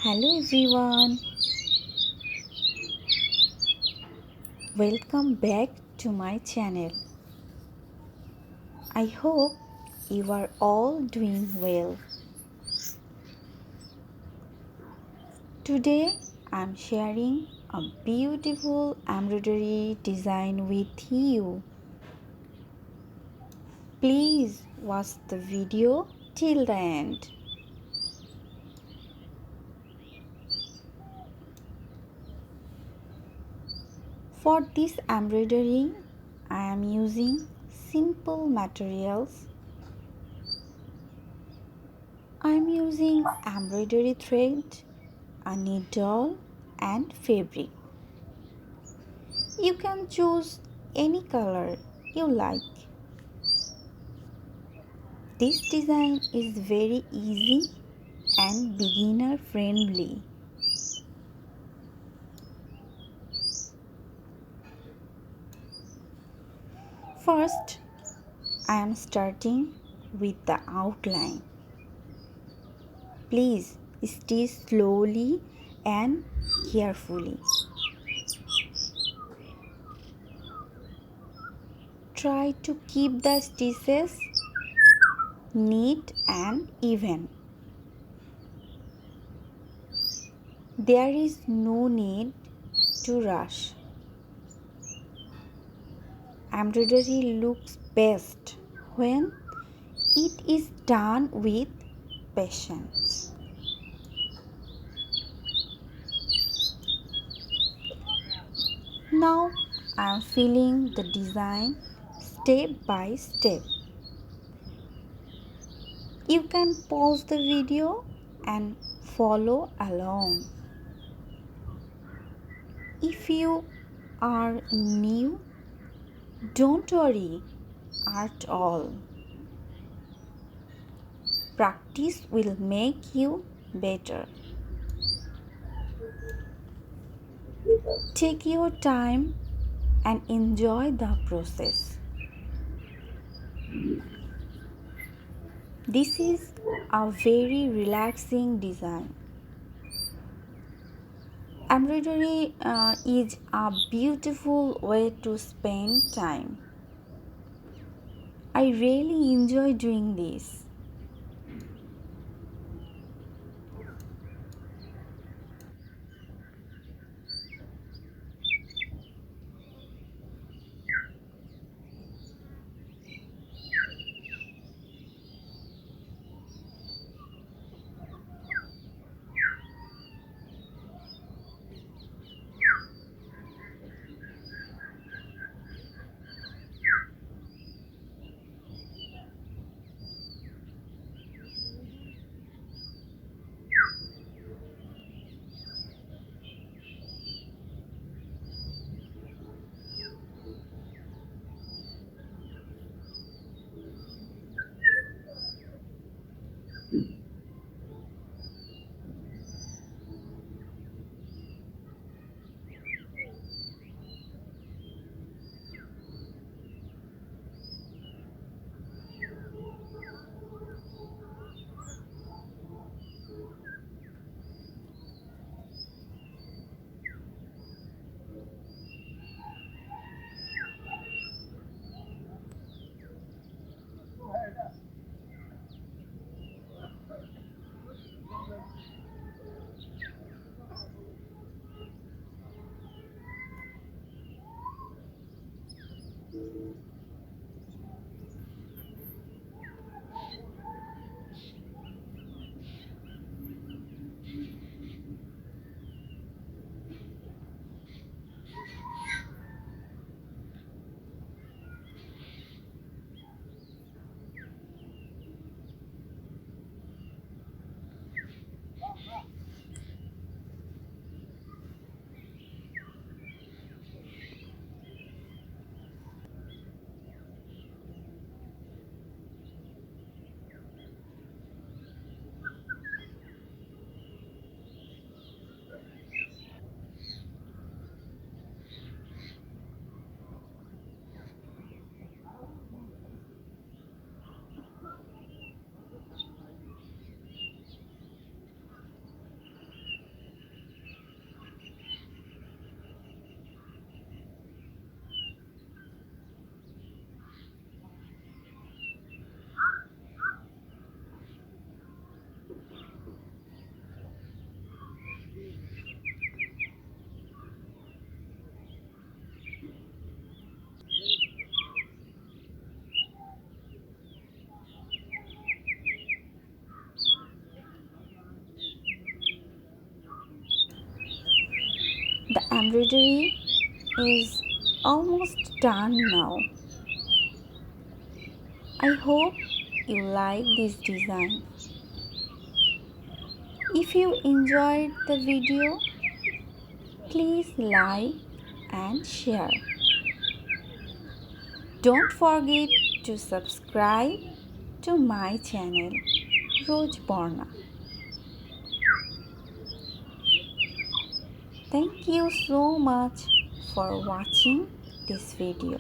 Hello everyone, welcome back to my channel. I hope you are all doing well. Today I am sharing a beautiful embroidery design with you. Please watch the video till the end. For this embroidery, I am using simple materials. I am using embroidery thread, a needle and fabric. You can choose any color you like. This design is very easy and beginner friendly. First, I am starting with the outline. Please stitch slowly and carefully. Try to keep the stitches neat and even. There is no need to rush. Embroidery looks best when it is done with patience. Now I am filling the design step by step. You can pause the video and follow along. If you are new, don't worry at all. Practice will make you better. Take your time and enjoy the process. This is a very relaxing design. Embroidery is a beautiful way to spend time. I really enjoy doing this. embroidery is almost done now. I hope you like this design. If you enjoyed the video, please like and share. Don't forget to subscribe to my channel, Rojborna. Thank you so much for watching this video.